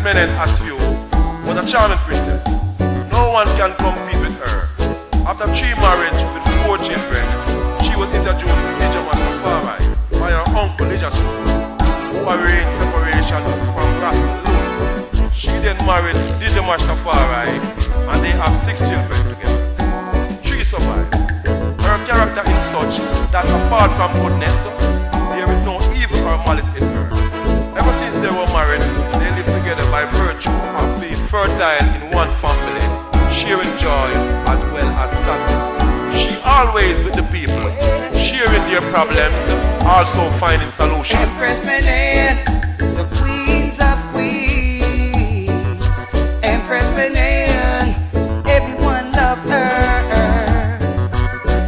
Menen Asfio was a charming princess. No one can compete with her. After 3 marriages with 4 children, she was introduced to Ijamashafari by her uncle Lijasu, who arranged separation from Rasul. She then married Ijamashafari and they have 6 children together. 3 survived. Her character is such that apart from goodness, there is no evil or malice in her. Ever since they were married, they lived together by virtue of being fertile in one family, sharing joy as well as sadness. She always with the people, sharing their problems, also finding solutions. Empress Menen, the queens of queens. Empress Menen, everyone loved her.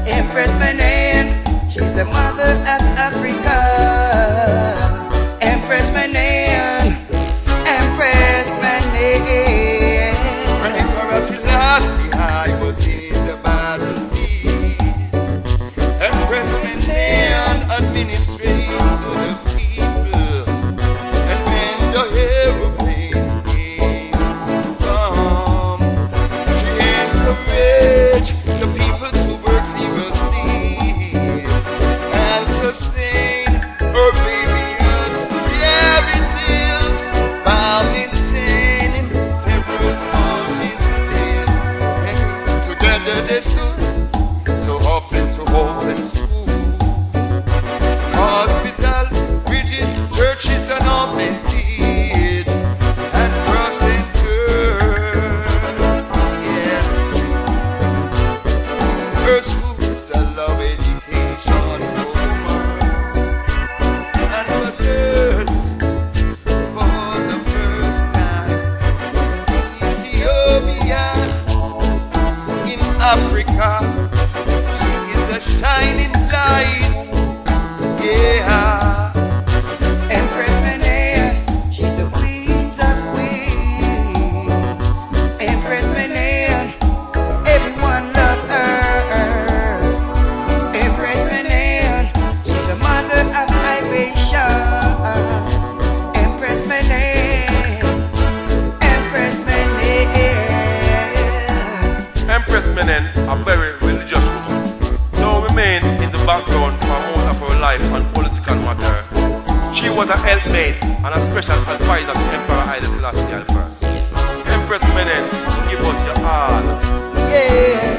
Empress Menen, she's the mother of Africa. Empress Menen, Empress Menen. I was in the battlefield. Empress Menen administrating to the people. And when the aeroplanes came to come, she encouraged the people to work seriously and sustain her various realities by maintaining several small businesses. Together they stood so often to open school, hospital, bridges, churches, and often did and cross and turn. Yeah, her schools allow education for women and for girls for the first time in Ethiopia. In Africa, she is a shining light. Yeah. Empress Menen, she's the queens of queens. Empress Menen, everyone loved her. Empress Menen, she's the mother of Iration. Empress Menen, Empress Menen. Empress Menen, a very religious woman, though remained in the background for most of her life on political matters. She was a helpmate and a special advisor to Emperor Haile Selassie I. Empress Menen, give us your all. Yeah.